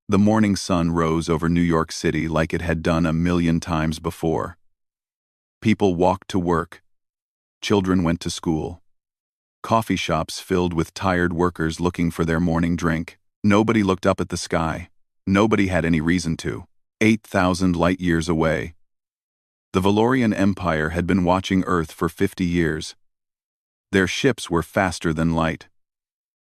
The morning sun rose over New York City like it had done a million times before. People walked to work. Children went to school. Coffee shops filled with tired workers looking for their morning drink. Nobody looked up at the sky. Nobody had any reason to. 8,000 light-years away. The Valorian Empire had been watching Earth for 50 years. Their ships were faster than light.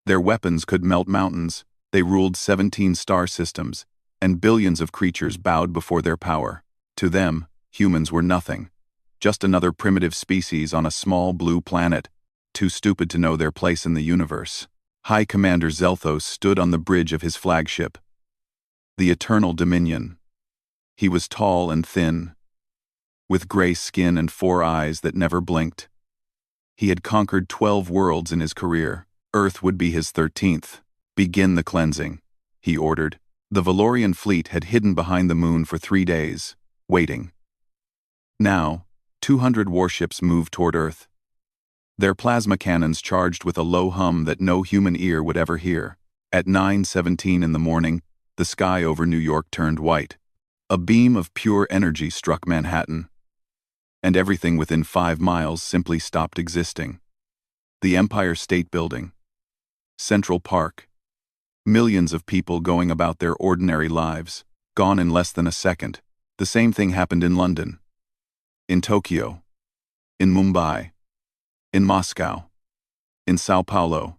Their weapons could melt mountains. They ruled 17 star systems, and billions of creatures bowed before their power. To them, humans were nothing. Just another primitive species on a small blue planet, too stupid to know their place in the universe. High Commander Zelthos stood on the bridge of his flagship, the Eternal Dominion. He was tall and thin, with gray skin and 4 eyes that never blinked. He had conquered 12 worlds in his career. Earth would be his 13th. Begin the cleansing, he ordered. The Valorian fleet had hidden behind the moon for 3 days, waiting. Now, 200 warships moved toward Earth. Their plasma cannons charged with a low hum that no human ear would ever hear. At 9:17 in the morning, the sky over New York turned white. A beam of pure energy struck Manhattan, and everything within 5 miles simply stopped existing. The Empire State Building, Central Park, millions of people going about their ordinary lives, gone in less than a second. The same thing happened in London, in Tokyo, in Mumbai, in Moscow, in Sao Paulo.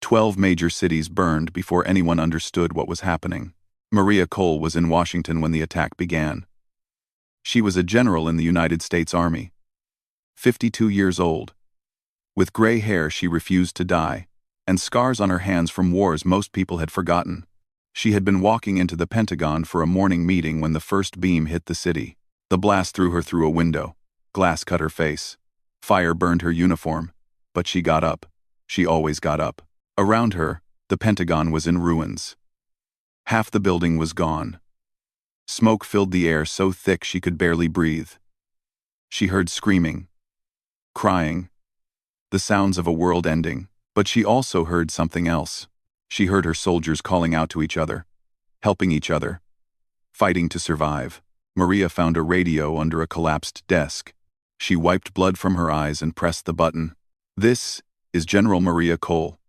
12 major cities burned before anyone understood what was happening. Maria Cole was in Washington when the attack began. She was a general in the United States Army. 52 years old. With gray hair, she refused to die, and scars on her hands from wars most people had forgotten. She had been walking into the Pentagon for a morning meeting when the first beam hit the city. The blast threw her through a window. Glass cut her face. Fire burned her uniform. But she got up. She always got up. Around her, the Pentagon was in ruins. Half the building was gone. Smoke filled the air so thick she could barely breathe. She heard screaming, crying, the sounds of a world ending. But she also heard something else. She heard her soldiers calling out to each other, helping each other, fighting to survive. Maria found a radio under a collapsed desk. She wiped blood from her eyes and pressed the button. "This is General Maria Cole.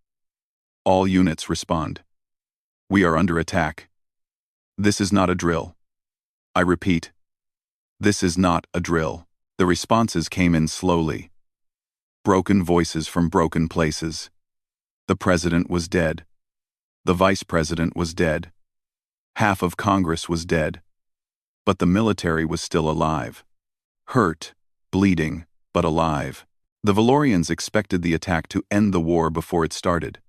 All units respond. We are under attack. This is not a drill. I repeat, this is not a drill." The responses came in slowly. Broken voices from broken places. The president was dead. The vice president was dead. Half of Congress was dead. But the military was still alive. Hurt, bleeding, but alive. The Valorians expected the attack to end the war before it started.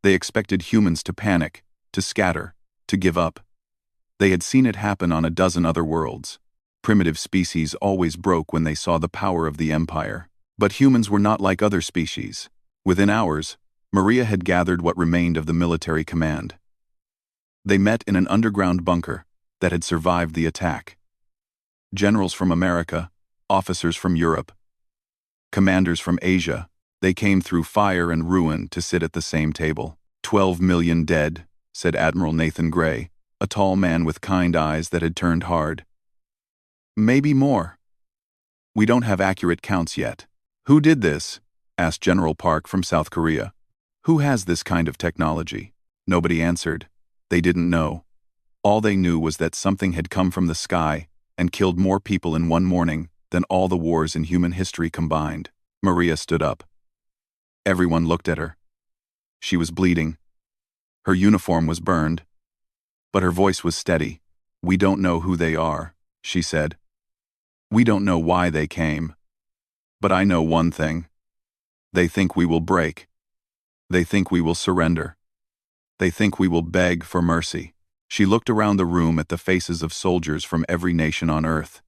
They expected humans to panic, to scatter, to give up. They had seen it happen on a dozen other worlds. Primitive species always broke when they saw the power of the Empire. But humans were not like other species. Within hours, Maria had gathered what remained of the military command. They met in an underground bunker that had survived the attack. Generals from America, officers from Europe, commanders from Asia, they came through fire and ruin to sit at the same table. 12 million dead, said Admiral Nathan Gray, a tall man with kind eyes that had turned hard. Maybe more. We don't have accurate counts yet. Who did this? Asked General Park from South Korea. Who has this kind of technology? Nobody answered. They didn't know. All they knew was that something had come from the sky and killed more people in one morning than all the wars in human history combined. Maria stood up. Everyone looked at her. She was bleeding. Her uniform was burned. But her voice was steady. "We don't know who they are," she said. "We don't know why they came. But I know one thing. They think we will break. They think we will surrender. They think we will beg for mercy." She looked around the room at the faces of soldiers from every nation on Earth.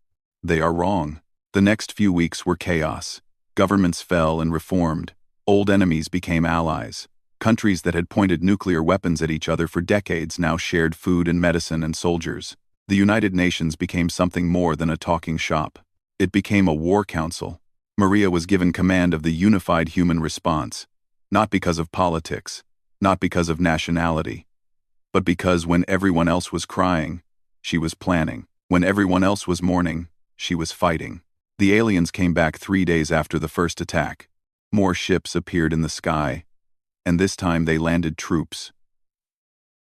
They are wrong. The next few weeks were chaos. Governments fell and reformed. Old enemies became allies. Countries that had pointed nuclear weapons at each other for decades now shared food and medicine and soldiers. The United Nations became something more than a talking shop. It became a war council. Maria was given command of the unified human response, not because of politics, not because of nationality, But because when everyone else was crying, she was planning. When everyone else was mourning, she was fighting. The aliens came back 3 days after the first attack. More ships appeared in the sky, and this time they landed troops.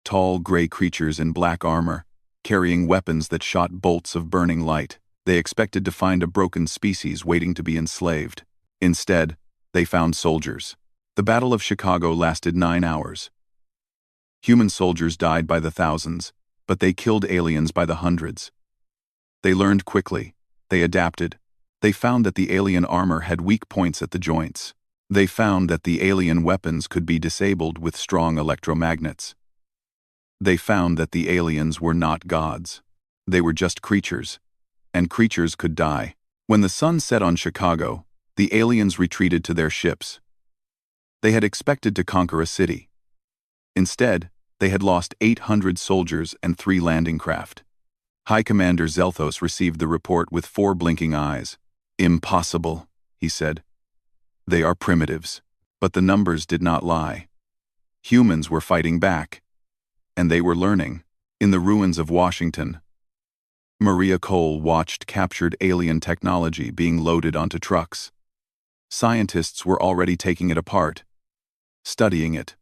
Tall, gray creatures in black armor, carrying weapons that shot bolts of burning light. They expected to find a broken species waiting to be enslaved. Instead, they found soldiers. The Battle of Chicago lasted 9 hours. Human soldiers died by the thousands, but they killed aliens by the hundreds. They learned quickly. They adapted. They found that the alien armor had weak points at the joints. They found that the alien weapons could be disabled with strong electromagnets. They found that the aliens were not gods. They were just creatures, and creatures could die. When the sun set on Chicago, the aliens retreated to their ships. They had expected to conquer a city. Instead, they had lost 800 soldiers and 3 landing craft. High Commander Zelthos received the report with 4 blinking eyes. "Impossible," he said. "They are primitives." But the numbers did not lie. Humans were fighting back, and they were learning. In the ruins of Washington, Maria Cole watched captured alien technology being loaded onto trucks. Scientists were already taking it apart, studying it,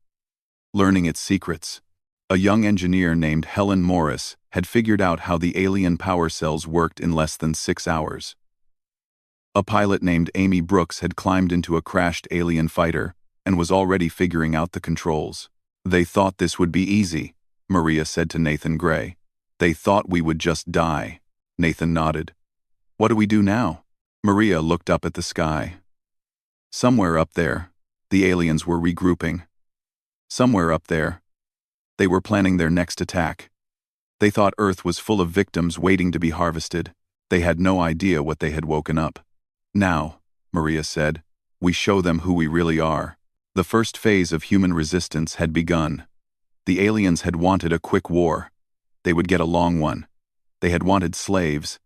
learning its secrets. A young engineer named Helen Morris had figured out how the alien power cells worked in less than 6 hours. A pilot named Amy Brooks had climbed into a crashed alien fighter and was already figuring out the controls. "They thought this would be easy," Maria said to Nathan Gray. "They thought we would just die." Nathan nodded. "What do we do now?" Maria looked up at the sky. Somewhere up there, the aliens were regrouping. Somewhere up there, they were planning their next attack. They thought Earth was full of victims waiting to be harvested. They had no idea what they had woken up. "Now," Maria said, "we show them who we really are." The first phase of human resistance had begun. The aliens had wanted a quick war. They would get a long one. They had wanted slaves.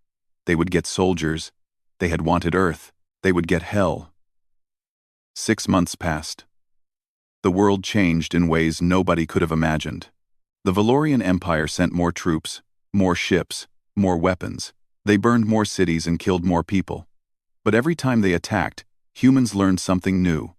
They would get soldiers. They had wanted Earth. They would get hell. 6 months passed. The world changed in ways nobody could have imagined. The Valorian Empire sent more troops, more ships, more weapons. They burned more cities and killed more people. But every time they attacked, humans learned something new.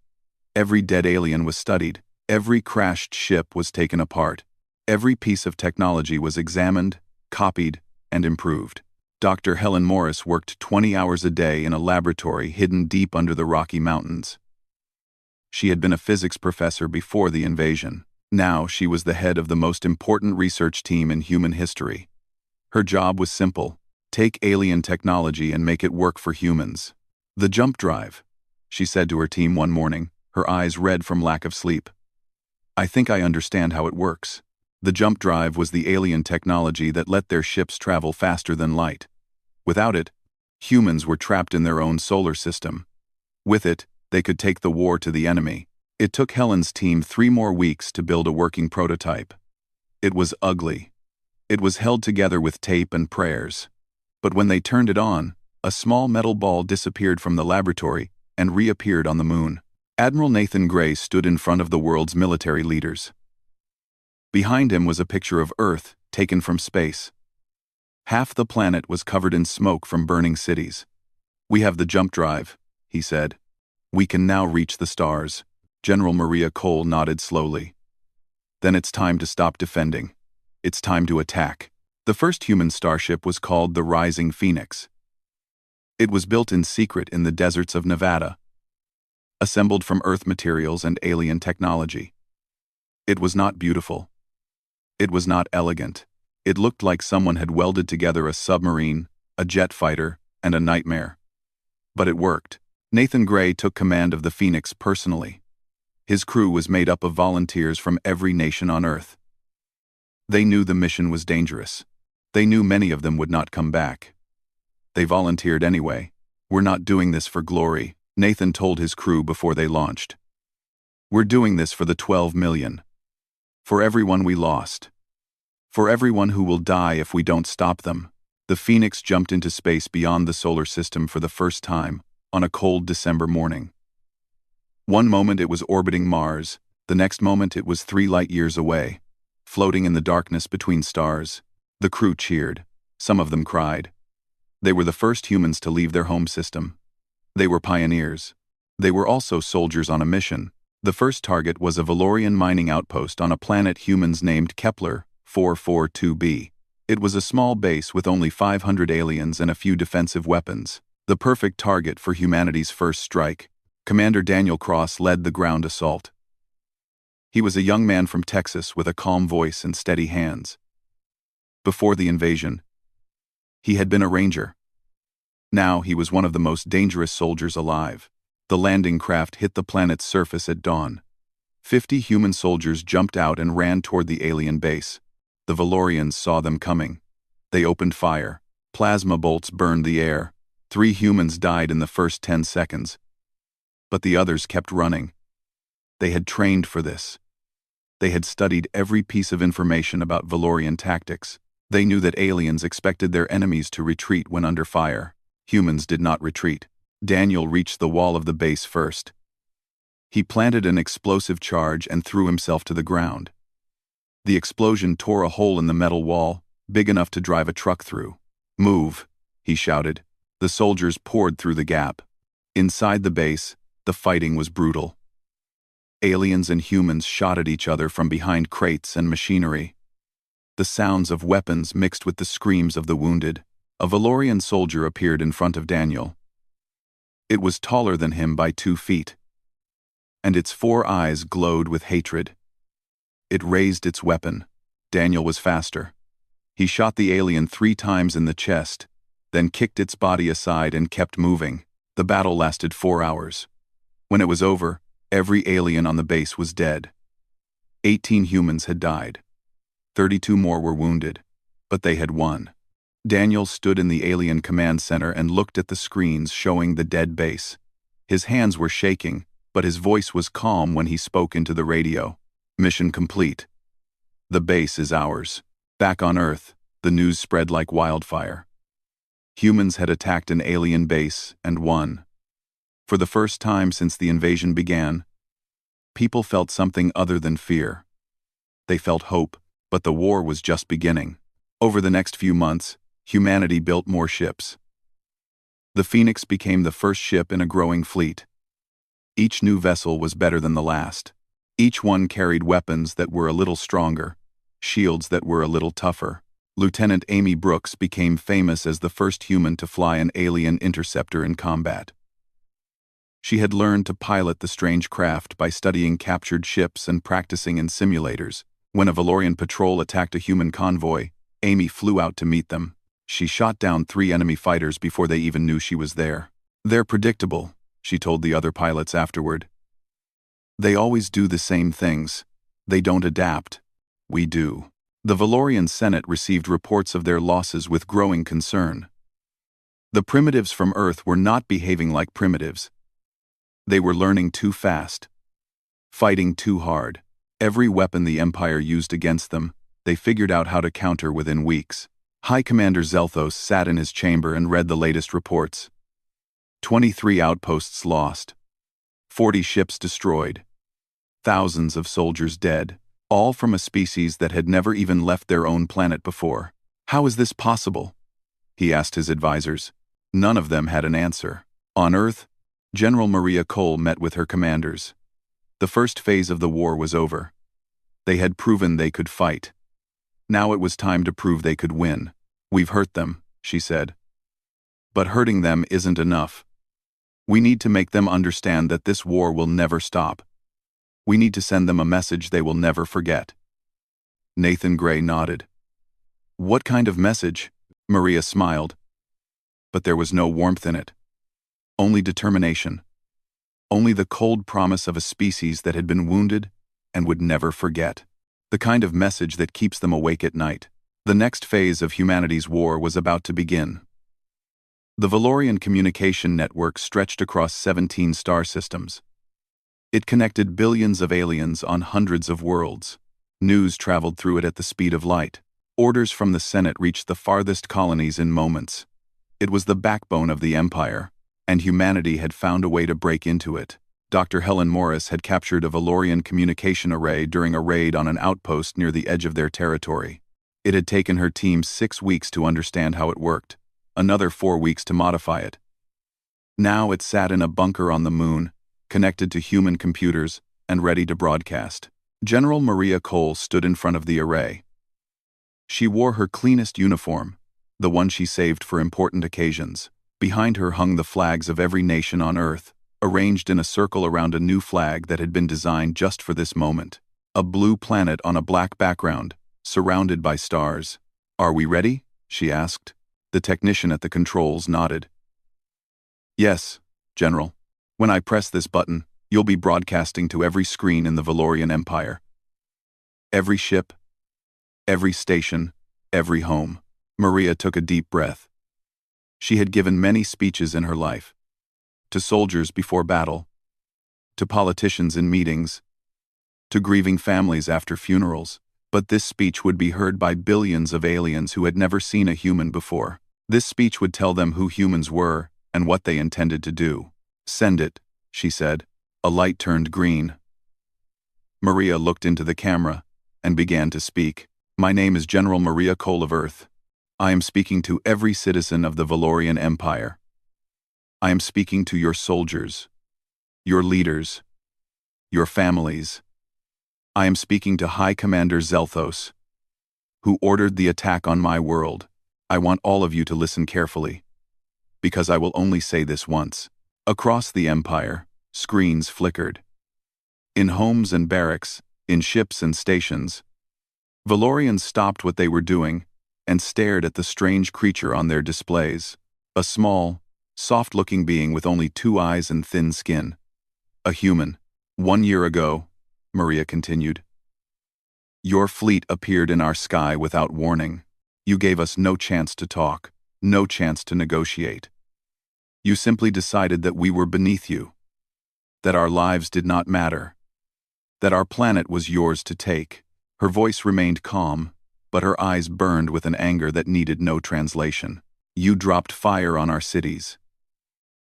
Every dead alien was studied. Every crashed ship was taken apart. Every piece of technology was examined, copied, and improved. Dr. Helen Morris worked 20 hours a day in a laboratory hidden deep under the Rocky Mountains. She had been a physics professor before the invasion. Now she was the head of the most important research team in human history. Her job was simple: take alien technology and make it work for humans. "The jump drive," she said to her team one morning, her eyes red from lack of sleep. "I think I understand how it works." The jump drive was the alien technology that let their ships travel faster than light. Without it, humans were trapped in their own solar system. With it, they could take the war to the enemy. It took Helen's team 3 more weeks to build a working prototype. It was ugly. It was held together with tape and prayers. But when they turned it on, a small metal ball disappeared from the laboratory and reappeared on the moon. Admiral Nathan Gray stood in front of the world's military leaders. Behind him was a picture of Earth taken from space. Half the planet was covered in smoke from burning cities. "We have the jump drive," he said. "We can now reach the stars." General Maria Cole nodded slowly. "Then it's time to stop defending. It's time to attack." The first human starship was called the Rising Phoenix. It was built in secret in the deserts of Nevada, assembled from Earth materials and alien technology. It was not beautiful. It was not elegant. It looked like someone had welded together a submarine, a jet fighter, and a nightmare. But it worked. Nathan Gray took command of the Phoenix personally. His crew was made up of volunteers from every nation on Earth. They knew the mission was dangerous. They knew many of them would not come back. They volunteered anyway. "We're not doing this for glory," Nathan told his crew before they launched. "We're doing this for the 12 million. For everyone we lost. For everyone who will die if we don't stop them." The Phoenix jumped into space beyond the solar system for the first time, on a cold December morning. One moment it was orbiting Mars, the next moment it was 3 light-years away. floating in the darkness between stars. The crew cheered. Some of them cried. They were the first humans to leave their home system. They were pioneers. They were also soldiers on a mission. The first target was a Valorian mining outpost on a planet humans named Kepler 442b. It was a small base with only 500 aliens and a few defensive weapons. The perfect target for humanity's first strike. Commander Daniel Cross led the ground assault. He was a young man from Texas with a calm voice and steady hands. Before the invasion, he had been a ranger. Now he was one of the most dangerous soldiers alive. The landing craft hit the planet's surface at dawn. 50 human soldiers jumped out and ran toward the alien base. The Valorians saw them coming. They opened fire. Plasma bolts burned the air. 3 humans died in the first 10 seconds. But the others kept running. They had trained for this. They had studied every piece of information about Valorian tactics. They knew that aliens expected their enemies to retreat when under fire. Humans did not retreat. Daniel reached the wall of the base first. He planted an explosive charge and threw himself to the ground. The explosion tore a hole in the metal wall, big enough to drive a truck through. "Move," he shouted. The soldiers poured through the gap. Inside the base, the fighting was brutal. Aliens and humans shot at each other from behind crates and machinery. The sounds of weapons mixed with the screams of the wounded. A Valorian soldier appeared in front of Daniel. It was taller than him by 2 feet, and its 4 eyes glowed with hatred. It raised its weapon. Daniel was faster. He shot the alien 3 times in the chest, then kicked its body aside and kept moving. The battle lasted 4 hours. When it was over, every alien on the base was dead. 18 humans had died. 32 more were wounded, but they had won. Daniel stood in the alien command center and looked at the screens showing the dead base. His hands were shaking, but his voice was calm when he spoke into the radio. "Mission complete. The base is ours." Back on Earth, the news spread like wildfire. Humans had attacked an alien base and won. For the first time since the invasion began, people felt something other than fear. They felt hope, but the war was just beginning. Over the next few months, humanity built more ships. The Phoenix became the first ship in a growing fleet. Each new vessel was better than the last. Each one carried weapons that were a little stronger, shields that were a little tougher. Lieutenant Amy Brooks became famous as the first human to fly an alien interceptor in combat. She had learned to pilot the strange craft by studying captured ships and practicing in simulators. When a Valorian patrol attacked a human convoy, Amy flew out to meet them. She shot down 3 enemy fighters before they even knew she was there. "They're predictable," she told the other pilots afterward. "They always do the same things. They don't adapt. We do." The Valorian Senate received reports of their losses with growing concern. The primitives from Earth were not behaving like primitives. They were learning too fast, fighting too hard. Every weapon the Empire used against them, they figured out how to counter within weeks. High Commander Zelthos sat in his chamber and read the latest reports. 23 outposts lost, 40 ships destroyed, thousands of soldiers dead, all from a species that had never even left their own planet before. "How is this possible?" he asked his advisors. None of them had an answer. On Earth, General Maria Cole met with her commanders. The first phase of the war was over. They had proven they could fight. Now it was time to prove they could win. "We've hurt them," she said. "But hurting them isn't enough. We need to make them understand that this war will never stop. We need to send them a message they will never forget." Nathan Gray nodded. "What kind of message?" Maria smiled. But there was no warmth in it. Only determination. Only the cold promise of a species that had been wounded and would never forget. The kind of message that keeps them awake at night. The next phase of humanity's war was about to begin. The Valorian communication network stretched across 17 star systems. It connected billions of aliens on hundreds of worlds. News traveled through it at the speed of light. Orders from the Senate reached the farthest colonies in moments. It was the backbone of the Empire, and humanity had found a way to break into it. Dr. Helen Morris had captured a Valorian communication array during a raid on an outpost near the edge of their territory. It had taken her team 6 weeks to understand how it worked, another 4 weeks to modify it. Now it sat in a bunker on the moon, connected to human computers, and ready to broadcast. General Maria Cole stood in front of the array. She wore her cleanest uniform, the one she saved for important occasions. Behind her hung the flags of every nation on Earth, arranged in a circle around a new flag that had been designed just for this moment. A blue planet on a black background, surrounded by stars. "Are we ready?" she asked. The technician at the controls nodded. "Yes, General. When I press this button, you'll be broadcasting to every screen in the Valorian Empire. Every ship, every station, every home." Maria took a deep breath. She had given many speeches in her life. To soldiers before battle, to politicians in meetings, to grieving families after funerals, but this speech would be heard by billions of aliens who had never seen a human before. This speech would tell them who humans were and what they intended to do. "Send it," she said. A light turned green. Maria looked into the camera and began to speak. "My name is General Maria Cole of Earth. I am speaking to every citizen of the Valorian Empire. I am speaking to your soldiers, your leaders, your families. I am speaking to High Commander Zelthos, who ordered the attack on my world. I want all of you to listen carefully, because I will only say this once." Across the Empire, screens flickered. In homes and barracks, in ships and stations, Valorians stopped what they were doing and stared at the strange creature on their displays. A small, soft-looking being with only 2 eyes and thin skin. A human. "1 year ago," Maria continued, "your fleet appeared in our sky without warning. You gave us no chance to talk, no chance to negotiate. You simply decided that we were beneath you, that our lives did not matter, that our planet was yours to take." Her voice remained calm, but her eyes burned with an anger that needed no translation. "You dropped fire on our cities.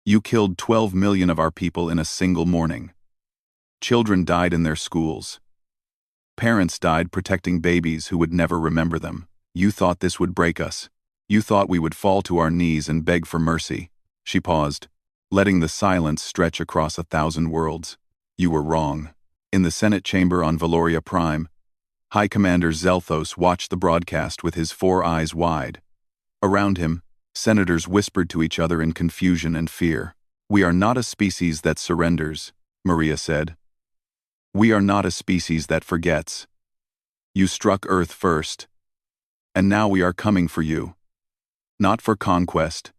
You killed 12 million of our people in a single morning. Children died in their schools. Parents died protecting babies who would never remember them. You thought this would break us. You thought we would fall to our knees and beg for mercy." She paused, letting the silence stretch across 1,000 worlds. "You were wrong." In the Senate chamber on Valoria Prime, High Commander Zelthos watched the broadcast with his 4 eyes wide. Around him, senators whispered to each other in confusion and fear. "We are not a species that surrenders," Maria said. "We are not a species that forgets. You struck Earth first, and now we are coming for you. Not for conquest.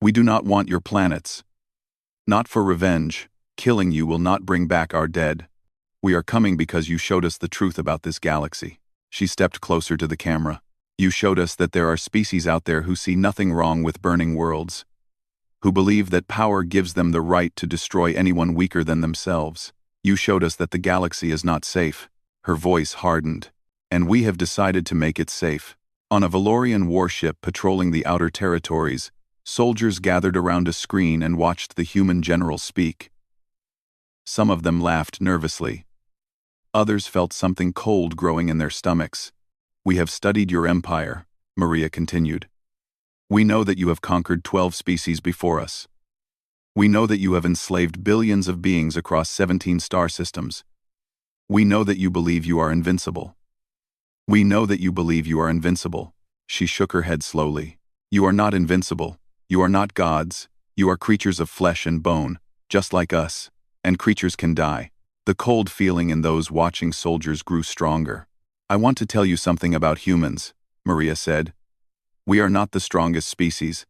We do not want your planets. Not for revenge. Killing you will not bring back our dead. We are coming because you showed us the truth about this galaxy." She stepped closer to the camera. "You showed us that there are species out there who see nothing wrong with burning worlds, who believe that power gives them the right to destroy anyone weaker than themselves. You showed us that the galaxy is not safe." Her voice hardened. "And we have decided to make it safe." On a Valorian warship patrolling the outer territories, soldiers gathered around a screen and watched the human general speak. Some of them laughed nervously. Others felt something cold growing in their stomachs. "We have studied your empire," Maria continued. "We know that you have conquered 12 species before us. We know that you have enslaved billions of beings across 17 star systems. We know that you believe you are invincible. We know that you believe you are invincible." She shook her head slowly. "You are not invincible. You are not gods. You are creatures of flesh and bone, just like us, and creatures can die." The cold feeling in those watching soldiers grew stronger. "I want to tell you something about humans," Maria said. "We are not the strongest species.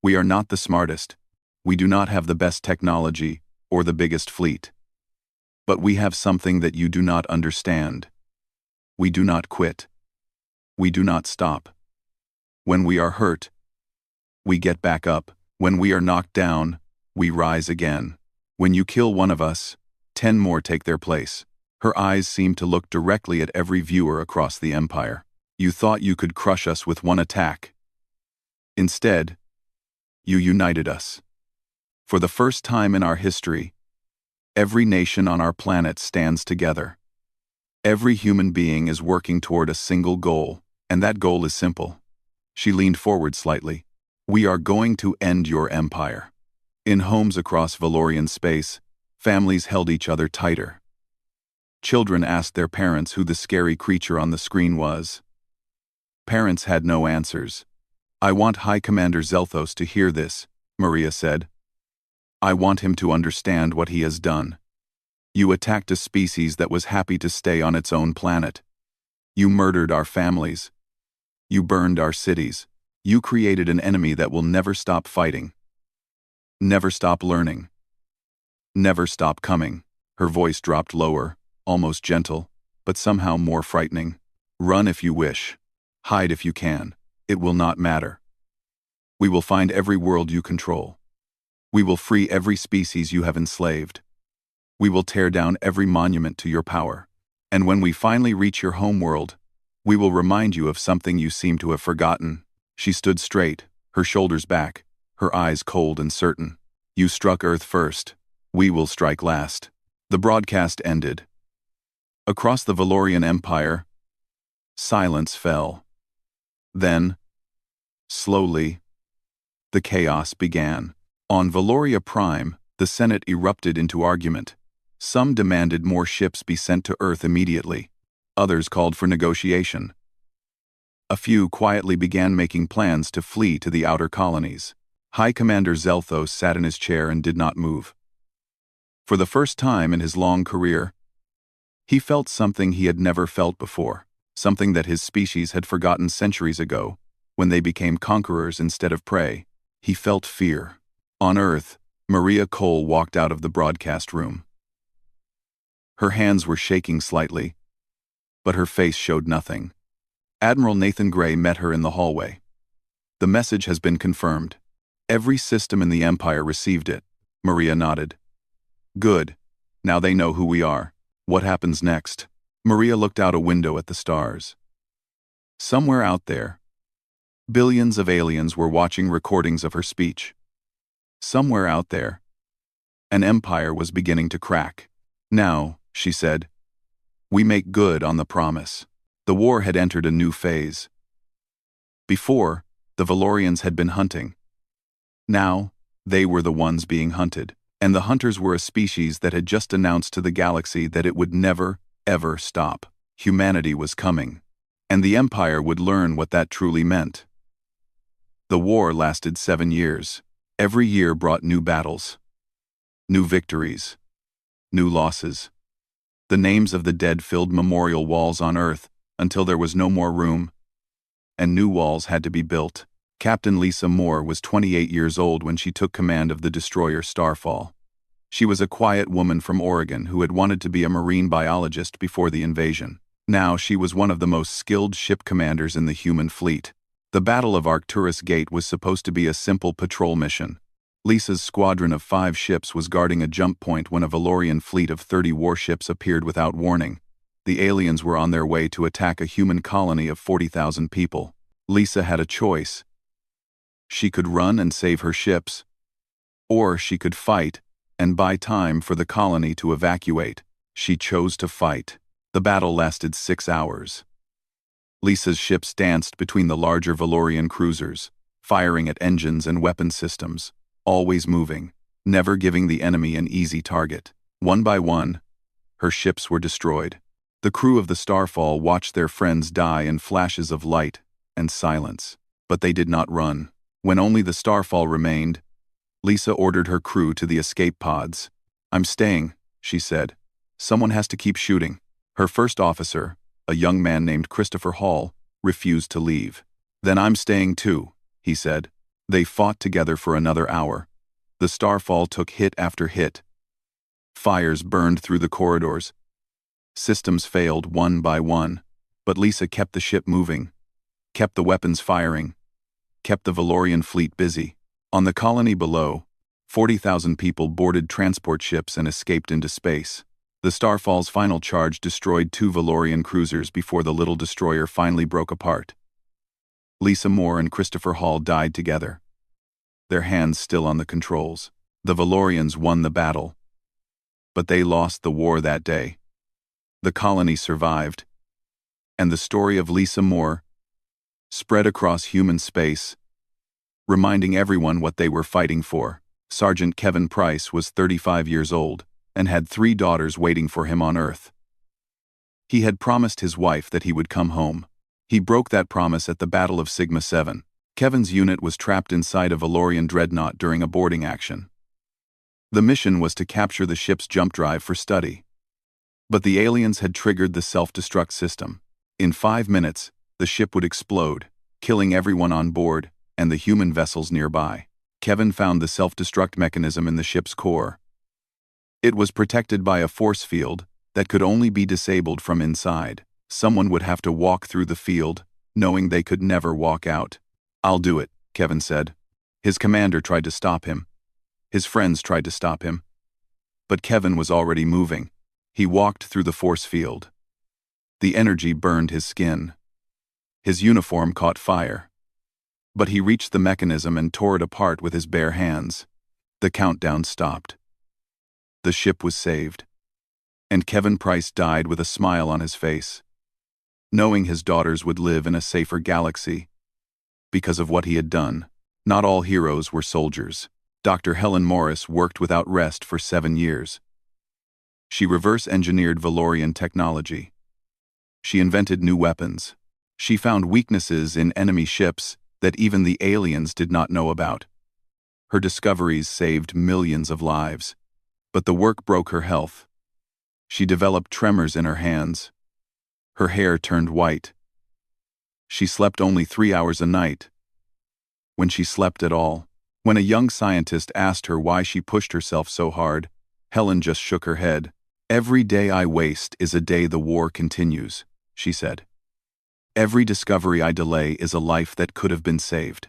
We are not the smartest. We do not have the best technology or the biggest fleet. But we have something that you do not understand. We do not quit. We do not stop. When we are hurt, we get back up. When we are knocked down, we rise again. When you kill one of us, 10 more take their place." Her eyes seemed to look directly at every viewer across the Empire. "You thought you could crush us with one attack. Instead, you united us. For the first time in our history, Every nation on our planet stands together. Every human being is working toward a single goal, and that goal is simple. She leaned forward slightly. We are going to end your empire. In homes across Valorian space, families held each other tighter. Children asked their parents who the scary creature on the screen was. Parents had no answers. I want High Commander Zelthos to hear this, Maria said. I want him to understand what he has done. You attacked a species that was happy to stay on its own planet. You murdered our families. You burned our cities. You created an enemy that will never stop fighting. Never stop learning. Never stop coming. Her voice dropped lower, almost gentle, but somehow more frightening. Run if you wish. Hide if you can. It will not matter. We will find every world you control. We will free every species you have enslaved. We will tear down every monument to your power. And when we finally reach your home world, we will remind you of something you seem to have forgotten. She stood straight, her shoulders back, her eyes cold and certain. You struck Earth first. We will strike last. The broadcast ended. Across the Valorian Empire, silence fell. Then, slowly, the chaos began. On Valoria Prime, the Senate erupted into argument. Some demanded more ships be sent to Earth immediately. Others called for negotiation. A few quietly began making plans to flee to the outer colonies. High Commander Zelthos sat in his chair and did not move. For the first time in his long career, he felt something he had never felt before, something that his species had forgotten centuries ago, when they became conquerors instead of prey. He felt fear. On Earth, Maria Cole walked out of the broadcast room. Her hands were shaking slightly, but her face showed nothing. Admiral Nathan Gray met her in the hallway. The message has been confirmed. Every system in the Empire received it. Maria nodded. Good. Now they know who we are. What happens next? Maria looked out a window at the stars. Somewhere out there, billions of aliens were watching recordings of her speech. Somewhere out there, an empire was beginning to crack. Now, she said, we make good on the promise. The war had entered a new phase. Before, the Valorians had been hunting. Now, they were the ones being hunted. And the hunters were a species that had just announced to the galaxy that it would never, ever stop. Humanity was coming. And the Empire would learn what that truly meant. The war lasted 7 years. Every year brought new battles, new victories, new losses. The names of the dead filled memorial walls on Earth until there was no more room, and new walls had to be built. Captain Lisa Moore was 28 years old when she took command of the destroyer Starfall. She was a quiet woman from Oregon who had wanted to be a marine biologist before the invasion. Now she was one of the most skilled ship commanders in the human fleet. The Battle of Arcturus Gate was supposed to be a simple patrol mission. Lisa's squadron of 5 ships was guarding a jump point when a Valorian fleet of 30 warships appeared without warning. The aliens were on their way to attack a human colony of 40,000 people. Lisa had a choice. She could run and save her ships, or she could fight and buy time for the colony to evacuate. She chose to fight. The battle lasted 6 hours. Lisa's ships danced between the larger Valorian cruisers, firing at engines and weapon systems, always moving, never giving the enemy an easy target. One by one, her ships were destroyed. The crew of the Starfall watched their friends die in flashes of light and silence, but they did not run. When only the Starfall remained, Lisa ordered her crew to the escape pods. I'm staying, she said. Someone has to keep shooting. Her first officer, a young man named Christopher Hall, refused to leave. Then I'm staying too, he said. They fought together for another hour. The Starfall took hit after hit. Fires burned through the corridors. Systems failed one by one, but Lisa kept the ship moving, kept the weapons firing, kept the Valorian fleet busy. On the colony below, 40,000 people boarded transport ships and escaped into space. The Starfall's final charge destroyed 2 Valorian cruisers before the little destroyer finally broke apart. Lisa Moore and Christopher Hall died together, their hands still on the controls. The Valorians won the battle. But they lost the war that day. The colony survived. And the story of Lisa Moore spread across human space, reminding everyone what they were fighting for. Sergeant Kevin Price was 35 years old and had 3 daughters waiting for him on Earth. He had promised his wife that he would come home. He broke that promise at the Battle of Sigma 7. Kevin's unit was trapped inside a Valorian dreadnought during a boarding action. The mission was to capture the ship's jump drive for study. But the aliens had triggered the self-destruct system. In 5 minutes, the ship would explode, killing everyone on board and the human vessels nearby. Kevin found the self-destruct mechanism in the ship's core. It was protected by a force field that could only be disabled from inside. Someone would have to walk through the field, knowing they could never walk out. "I'll do it," Kevin said. His commander tried to stop him. His friends tried to stop him. But Kevin was already moving. He walked through the force field. The energy burned his skin. His uniform caught fire. But he reached the mechanism and tore it apart with his bare hands. The countdown stopped. The ship was saved. And Kevin Price died with a smile on his face, knowing his daughters would live in a safer galaxy. Because of what he had done, not all heroes were soldiers. Dr. Helen Morris worked without rest for 7 years. She reverse-engineered Valorian technology. She invented new weapons. She found weaknesses in enemy ships that even the aliens did not know about. Her discoveries saved millions of lives. But the work broke her health. She developed tremors in her hands. Her hair turned white. She slept only 3 hours a night. When she slept at all. When a young scientist asked her why she pushed herself so hard, Helen just shook her head. "Every day I waste is a day the war continues," she said. "Every discovery I delay is a life that could have been saved.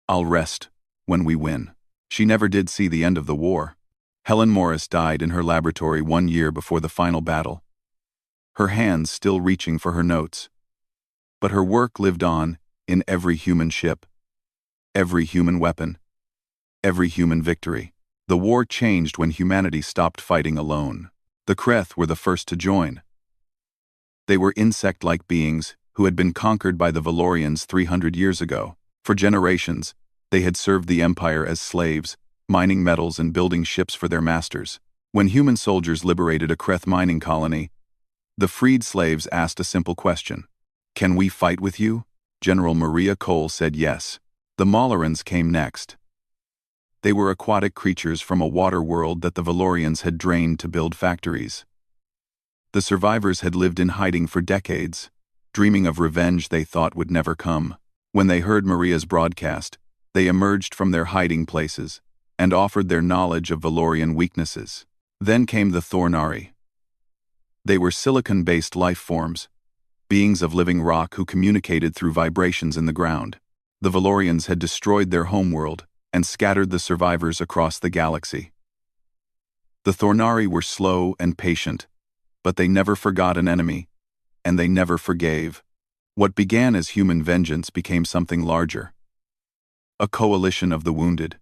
I'll rest when we win." She never did see the end of the war. Helen Morris died in her laboratory 1 year before the final battle, her hands still reaching for her notes. But her work lived on in every human ship, every human weapon, every human victory. The war changed when humanity stopped fighting alone. The Kreth were the first to join. They were insect-like beings who had been conquered by the Valorians 300 years ago. For generations, they had served the Empire as slaves, mining metals and building ships for their masters. When human soldiers liberated a Kreth mining colony, the freed slaves asked a simple question: "Can we fight with you?" General Maria Cole said yes. The Maulorans came next. They were aquatic creatures from a water world that the Valorians had drained to build factories. The survivors had lived in hiding for decades, dreaming of revenge they thought would never come. When they heard Maria's broadcast, they emerged from their hiding places and offered their knowledge of Valorian weaknesses. Then came the Thornari. They were silicon-based life forms, beings of living rock who communicated through vibrations in the ground. The Valorians had destroyed their homeworld and scattered the survivors across the galaxy. The Thornari were slow and patient, but they never forgot an enemy, and they never forgave. What began as human vengeance became something larger. A coalition of the wounded.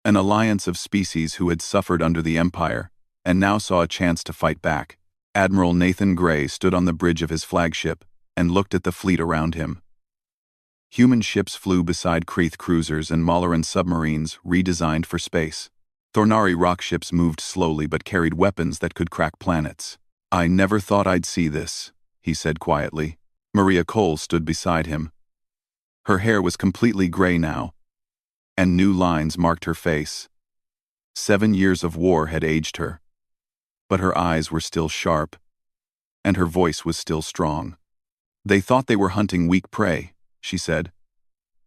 An alliance of species who had suffered under the Empire and now saw a chance to fight back. Admiral Nathan Gray stood on the bridge of his flagship and looked at the fleet around him. Human ships flew beside Kreth cruisers and Maularan submarines redesigned for space. Thornari rock ships moved slowly but carried weapons that could crack planets. "I never thought I'd see this," he said quietly. Maria Cole stood beside him. Her hair was completely gray now, and new lines marked her face. 7 years of war had aged her. But her eyes were still sharp, and her voice was still strong. "They thought they were hunting weak prey," she said.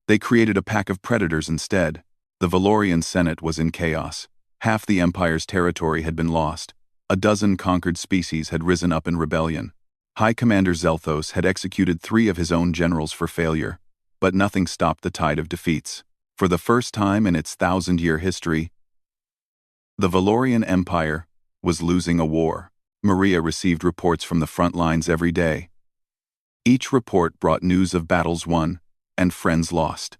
"They created a pack of predators instead." The Valorian Senate was in chaos. Half the Empire's territory had been lost. A dozen conquered species had risen up in rebellion. High Commander Zelthos had executed 3 of his own generals for failure, but nothing stopped the tide of defeats. For the first time in its 1,000-year history, the Valorian Empire was losing a war. Maria received reports from the front lines every day. Each report brought news of battles won and friends lost.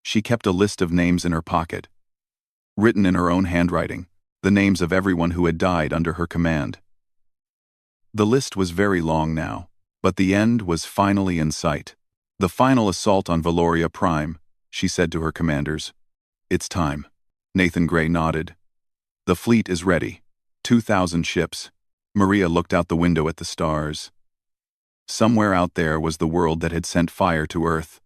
She kept a list of names in her pocket, written in her own handwriting. the names of everyone who had died under her command. The list was very long now, but the end was finally in sight. The final assault on Valoria Prime, she said to her commanders. It's time. Nathan Gray nodded. The fleet is ready. 2,000 ships. Maria looked out the window at the stars. Somewhere out there was the world that had sent fire to Earth.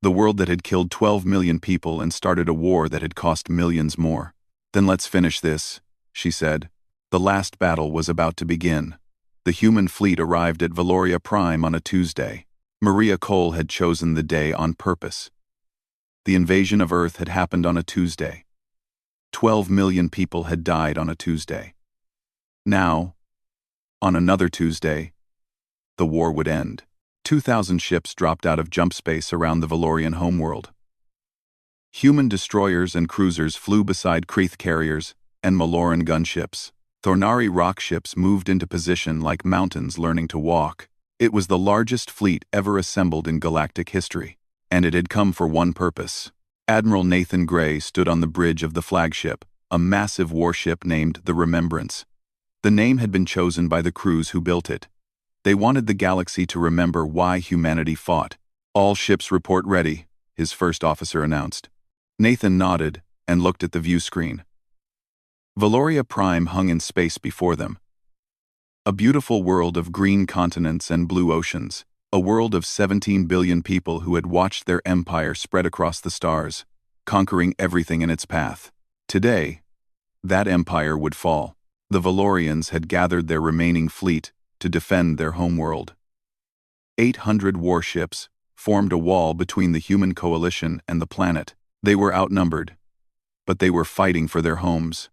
The world that had killed 12 million people and started a war that had cost millions more. Then let's finish this, she said. The last battle was about to begin. The human fleet arrived at Valoria Prime on a Tuesday. Maria Cole had chosen the day on purpose. The invasion of Earth had happened on a Tuesday. 12 million people had died on a Tuesday. Now, on another Tuesday, the war would end. 2,000 ships dropped out of jump space around the Valorian homeworld. Human destroyers and cruisers flew beside Kreeth carriers and Maloran gunships. Thornari rock ships moved into position like mountains learning to walk. It was the largest fleet ever assembled in galactic history, and it had come for one purpose. Admiral Nathan Gray stood on the bridge of the flagship, a massive warship named the Remembrance. The name had been chosen by the crews who built it. They wanted the galaxy to remember why humanity fought. All ships report ready, his first officer announced. Nathan nodded and looked at the view screen. Valoria Prime hung in space before them. A beautiful world of green continents and blue oceans. A world of 17 billion people who had watched their empire spread across the stars, conquering everything in its path. Today, that empire would fall. The Valorians had gathered their remaining fleet to defend their homeworld. 800 warships formed a wall between the human coalition and the planet. They were outnumbered, but they were fighting for their homes.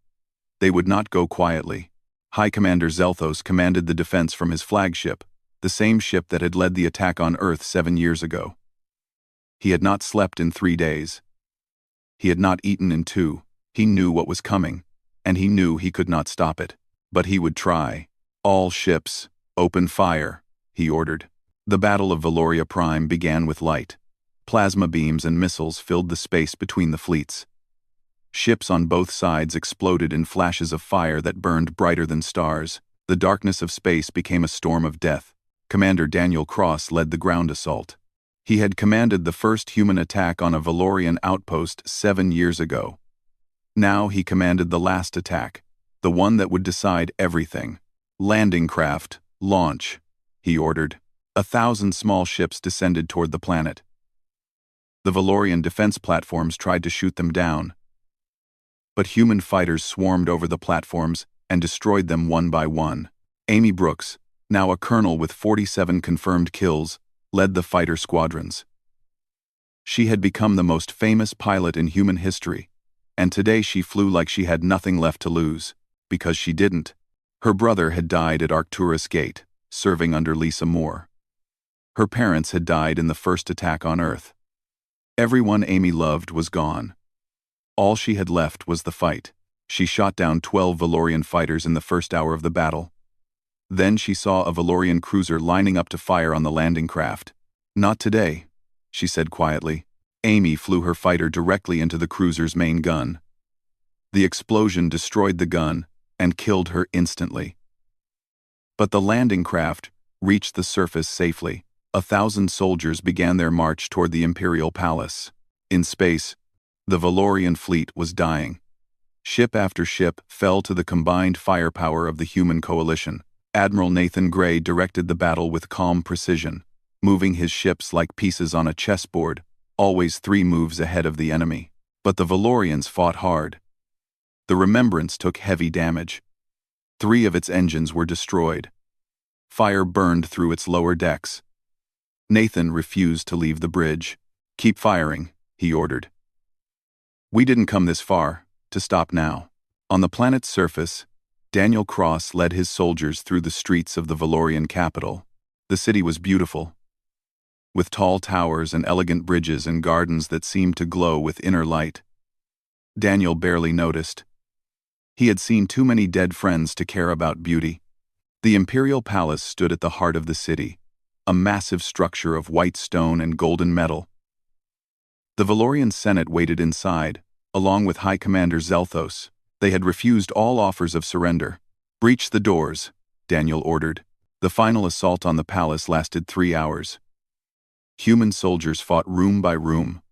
They would not go quietly. High Commander Zelthos commanded the defense from his flagship, the same ship that had led the attack on Earth 7 years ago. He had not slept in 3 days. He had not eaten in 2. He knew what was coming, and he knew he could not stop it. But he would try. All ships, open fire, he ordered. The Battle of Valoria Prime began with light. Plasma beams and missiles filled the space between the fleets. Ships on both sides exploded in flashes of fire that burned brighter than stars. The darkness of space became a storm of death. Commander Daniel Cross led the ground assault. He had commanded the first human attack on a Valorian outpost 7 years ago. Now he commanded the last attack, the one that would decide everything. Landing craft, launch, he ordered. 1,000 small ships descended toward the planet. The Valorian defense platforms tried to shoot them down, but human fighters swarmed over the platforms and destroyed them one by one. Amy Brooks, now a colonel with 47 confirmed kills, led the fighter squadrons. She had become the most famous pilot in human history, and today she flew like she had nothing left to lose, because she didn't. Her brother had died at Arcturus Gate, serving under Lisa Moore. Her parents had died in the first attack on Earth. Everyone Amy loved was gone. All she had left was the fight. She shot down 12 Valorian fighters in the first hour of the battle. Then she saw a Valorian cruiser lining up to fire on the landing craft. Not today, she said quietly. Amy flew her fighter directly into the cruiser's main gun. The explosion destroyed the gun and killed her instantly. But the landing craft reached the surface safely. 1,000 soldiers began their march toward the Imperial Palace. In space, the Valorian fleet was dying. Ship after ship fell to the combined firepower of the human coalition. Admiral Nathan Gray directed the battle with calm precision, moving his ships like pieces on a chessboard, always 3 moves ahead of the enemy. But the Valorians fought hard. The Remembrance took heavy damage. 3 of its engines were destroyed. Fire burned through its lower decks. Nathan refused to leave the bridge. "Keep firing," he ordered. "We didn't come this far to stop now." On the planet's surface, Daniel Cross led his soldiers through the streets of the Valorian capital. The city was beautiful, with tall towers and elegant bridges and gardens that seemed to glow with inner light. Daniel barely noticed. He had seen too many dead friends to care about beauty. The Imperial Palace stood at the heart of the city, a massive structure of white stone and golden metal. The Valorian Senate waited inside, along with High Commander Zelthos, They had refused all offers of surrender. "Breach the doors," Daniel ordered. The final assault on the palace lasted 3 hours. Human soldiers fought room by room,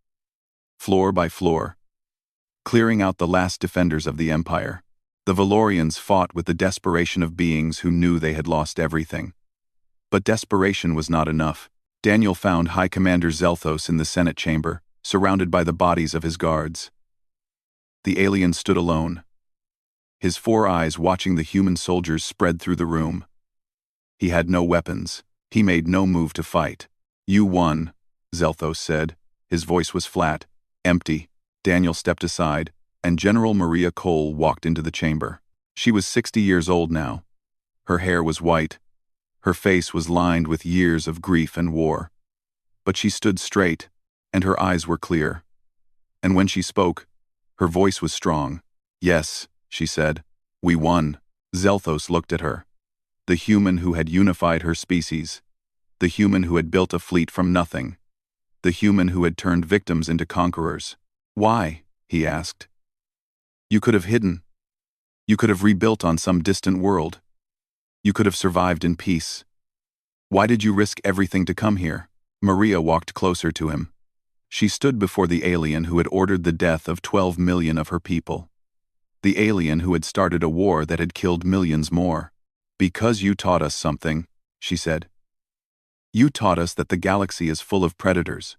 floor by floor, clearing out the last defenders of the empire. The Valorians fought with the desperation of beings who knew they had lost everything. But desperation was not enough. Daniel found High Commander Zelthos in the Senate chamber, surrounded by the bodies of his guards. The alien stood alone, his 4 eyes watching the human soldiers spread through the room. He had no weapons. He made no move to fight. "You won," Zelthos said. His voice was flat, empty. Daniel stepped aside, and General Maria Cole walked into the chamber. She was 60 years old now. Her hair was white. Her face was lined with years of grief and war. But she stood straight, and her eyes were clear. And when she spoke, her voice was strong. "Yes," she said, "we won." Zelthos looked at her. The human who had unified her species. The human who had built a fleet from nothing. The human who had turned victims into conquerors. "Why?" he asked. "You could have hidden. You could have rebuilt on some distant world. You could have survived in peace. Why did you risk everything to come here?" Maria walked closer to him. She stood before the alien who had ordered the death of 12 million of her people. The alien who had started a war that had killed millions more. "Because you taught us something," she said. "You taught us that the galaxy is full of predators.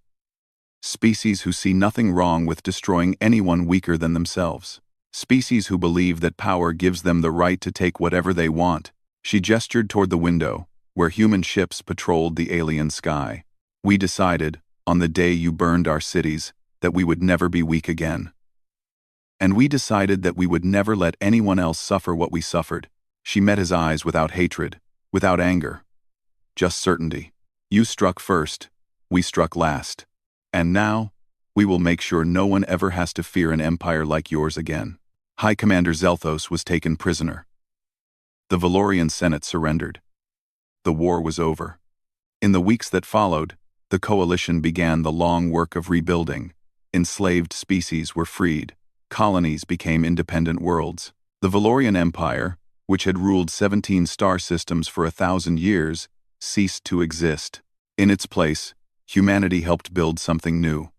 Species who see nothing wrong with destroying anyone weaker than themselves. Species who believe that power gives them the right to take whatever they want." She gestured toward the window, where human ships patrolled the alien sky. "We decided, on the day you burned our cities, that we would never be weak again. And we decided that we would never let anyone else suffer what we suffered." She met his eyes without hatred, without anger. Just certainty. "You struck first, we struck last. And now, we will make sure no one ever has to fear an empire like yours again." High Commander Zelthos was taken prisoner. The Valorian Senate surrendered. The war was over. In the weeks that followed, the coalition began the long work of rebuilding. Enslaved species were freed. Colonies became independent worlds. The Valorian Empire, which had ruled 17 star systems for 1,000 years, ceased to exist. In its place, humanity helped build something new.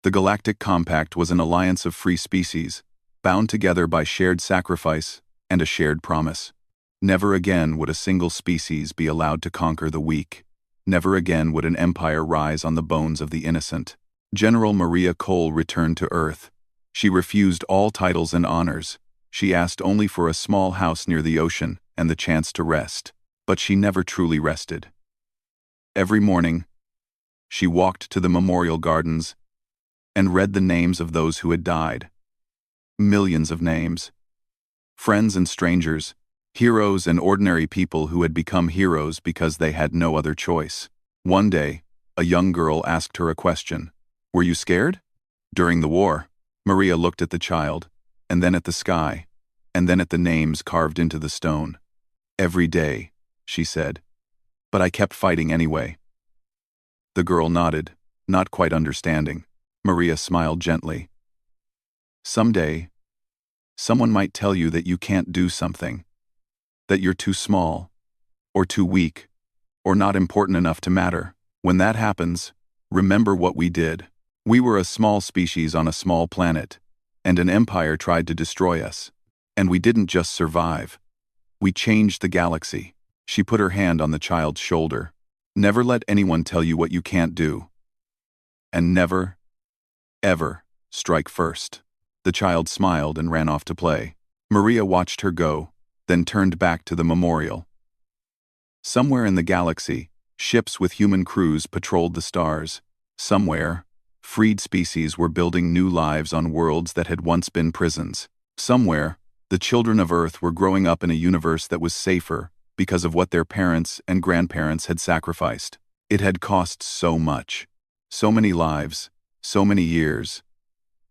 The Galactic Compact was an alliance of free species, bound together by shared sacrifice and a shared promise. Never again would a single species be allowed to conquer the weak. Never again would an empire rise on the bones of the innocent. General Maria Cole returned to Earth. She refused all titles and honors. She asked only for a small house near the ocean and the chance to rest. But she never truly rested. Every morning, she walked to the memorial gardens and read the names of those who had died. Millions of names. Friends and strangers, heroes and ordinary people who had become heroes because they had no other choice. One day, a young girl asked her a question. "Were you scared?" "During the war." Maria looked at the child, and then at the sky, and then at the names carved into the stone. "Every day," she said. "But I kept fighting anyway." The girl nodded, not quite understanding. Maria smiled gently. "Someday, someone might tell you that you can't do something, that you're too small, or too weak, or not important enough to matter. When that happens, remember what we did. We were a small species on a small planet, and an empire tried to destroy us. And we didn't just survive. We changed the galaxy." She put her hand on the child's shoulder. "Never let anyone tell you what you can't do. And never, ever, strike first." The child smiled and ran off to play. Maria watched her go, then turned back to the memorial. Somewhere in the galaxy, ships with human crews patrolled the stars. Somewhere, freed species were building new lives on worlds that had once been prisons. Somewhere, the children of Earth were growing up in a universe that was safer because of what their parents and grandparents had sacrificed. It had cost so much. So many lives, so many years,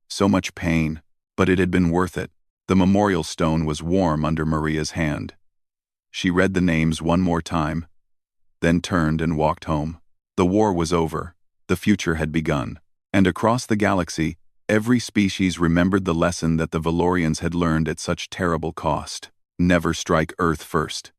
so much pain, but it had been worth it. The memorial stone was warm under Maria's hand. She read the names one more time, then turned and walked home. The war was over. The future had begun. And across the galaxy, Every species remembered the lesson that the Valorians had learned at such terrible cost. Never strike Earth first.